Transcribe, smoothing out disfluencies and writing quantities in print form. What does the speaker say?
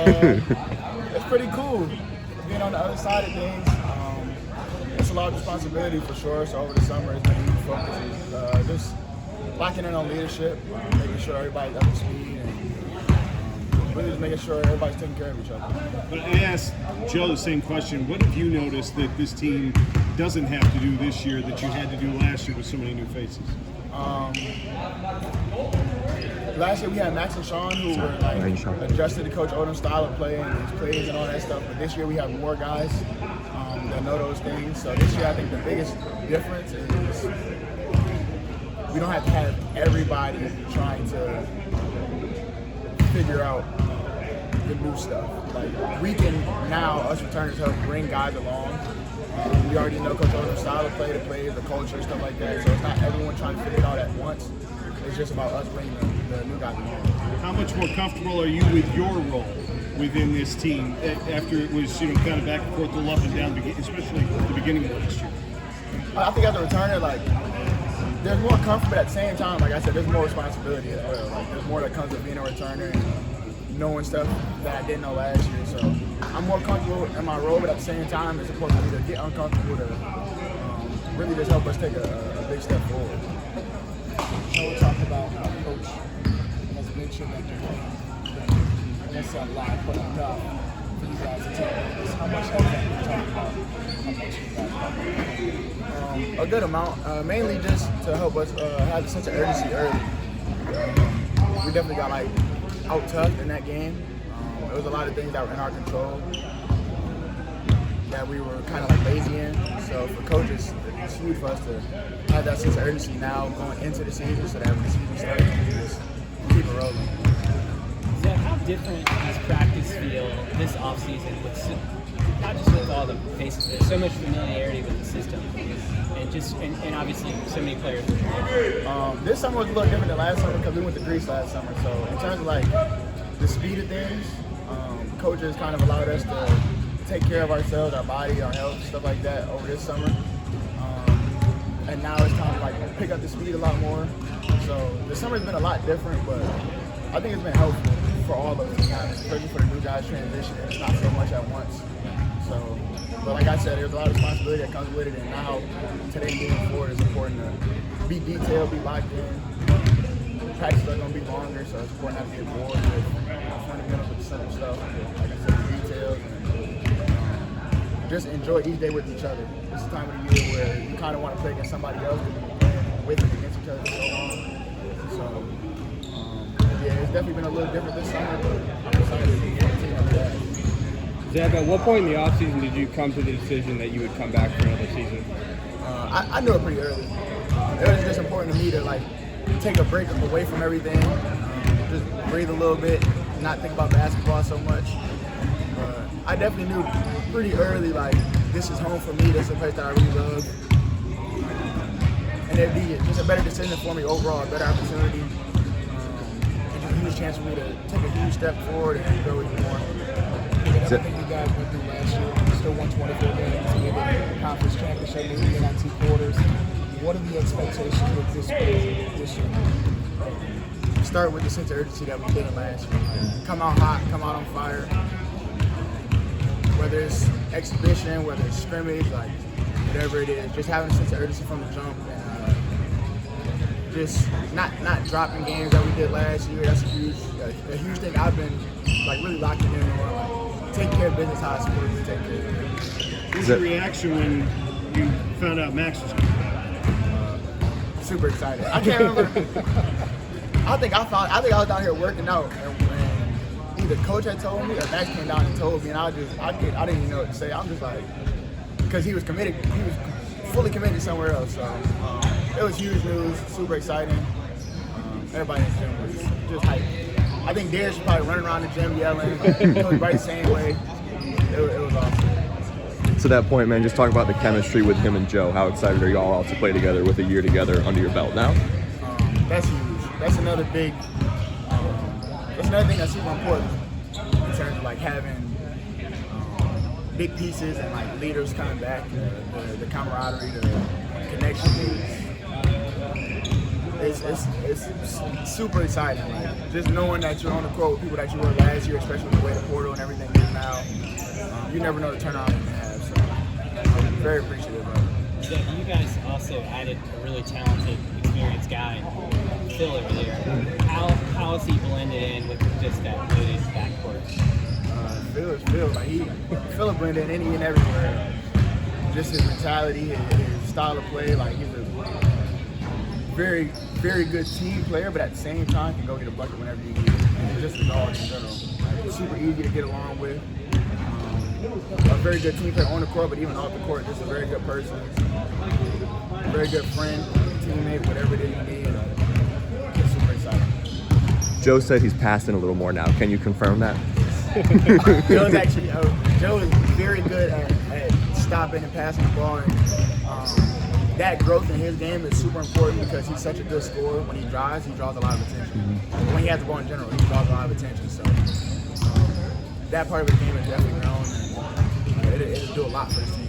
It's pretty cool being on the other side of things. It's a lot of responsibility for sure. So over the summer, it's been a huge focus. Just locking in on leadership, making sure everybody's up to speed, and really just making sure everybody's taking care of each other. But I asked Joe the same question. What have you noticed that this team doesn't have to do this year that you had to do last year with so many new faces? Last year we had Max and Sean who were like adjusted to Coach Odom's style of play and his plays and all that stuff. But this year we have more guys that know those things. So this year I think the biggest difference is we don't have to have everybody trying to figure out the new stuff. Like we can now, us returners, help bring guys along. We already know Coach Odom's style of play, the plays, the culture, stuff like that. So it's not everyone trying to figure it out at once. It's just about us bringing the new guys along. How much more comfortable are you with your role within this team after it was, kind of back and forth, a little up and down, especially at the beginning of last year? I think as a returner, like, there's more comfort, but at the same time, like I said, there's more responsibility as well. Like, there's more that comes with being a returner and knowing stuff that I didn't know last year. So I'm more comfortable in my role, but at the same time, it's important for me to get uncomfortable to really just help us take a big step forward. We'll talk about how Coach has mentioned that you're playing. That's a lot, but enough for you guys to take this. How much has that been talked about? How much you guys talked A good amount, mainly just to help us have a sense of urgency early. We definitely got out tough in that game. There was a lot of things that were in our control that we were kind of lazy in. So for coaches, it's huge for us to have that sense of urgency now going into the season, so that when the season starts, we just keep it rolling. Zeb, how different does practice feel this offseason with not just with all the faces, there's so much familiarity with the system, and obviously so many players. This summer was a little different than last summer because we went to Greece last summer. So in terms of the speed of things, coaches kind of allowed us to take care of ourselves, our body, our health, stuff like that over this summer. And now it's time to pick up the speed a lot more. So the summer's been a lot different, but I think it's been helpful for all of us, especially for the new guys transitioning. It's not so much at once. So, but like I said, there's a lot of responsibility that comes with it, and now today moving forward, it's important to be detailed, be locked in. Practices are going to be longer, so it's important not to get bored with fundamentals with the simple stuff. Like I said, the details, and just enjoy each day with each other. It's a time of the year where you kind of want to play against somebody else because you've been playing with and against each other for so long. So, yeah, it's definitely been a little different this summer, but I'm excited to continue with that. Zeb, at what point in the offseason did you come to the decision that you would come back for another season? I knew it pretty early. It was just important to me to take a break away from everything, just breathe a little bit, not think about basketball so much. I definitely knew pretty early, this is home for me, this is a place that I really love. And it'd be just a better decision for me overall, a better opportunity. And just a huge chance for me to take a huge step forward and grow even more. Everything you guys went through last year, still won 24 games, you made the conference championship, maybe got 2 quarters. What are the expectations with this year? Start with the sense of urgency that we did last year. Come out hot, come out on fire. Whether it's exhibition, whether it's scrimmage, whatever it is, just having a sense of urgency from the jump, and just not dropping games that we did last year. That's a huge thing I've been really locking in on. Take care of business how it's supposed to take care of it. What was your reaction when you found out Max was coming back? Super excited. I can't remember. I think I was down here working out, and either coach had told me or Max came down and told me, and I didn't even know what to say. I'm just because he was committed, he was fully committed somewhere else. So it was huge news, super exciting. Everybody in the gym was just hyped. I think Darius was probably running around the gym yelling, Coach Bright the same way. It was awesome. To that point, man, just talk about the chemistry with him and Joe. How excited are y'all all to play together with a year together under your belt now? That's huge. That's another big. That's another thing that's super important in terms of having big pieces and leaders coming back. The camaraderie, the connection. it's super exciting. Like, just knowing that you're on the court with people that you were last year, especially with the way the portal and everything is now. You never know the turnaround you can have. So I'm very appreciative of it. So you guys also added a really talented, experienced guy, Phil over there. How has he blended in with just that loaded backcourt? Phil is Phil. Like Phil will blend in any and everywhere. Just his mentality, his style of play. Like he's a very, very good team player, but at the same time can go get a bucket whenever you need it. And he's just a dog in general. Like, super easy to get along with. A very good team player on the court, but even off the court, just a very good person. A very good friend, teammate, whatever it is you need. It's super exciting. Joe said he's passing a little more now. Can you confirm that? Joe is very good at stopping and passing the ball, and that growth in his game is super important because he's such a good scorer. When he draws a lot of attention. When he has the ball in general, he draws a lot of attention. So that part of his game has definitely grown, and it'll do a lot for his team.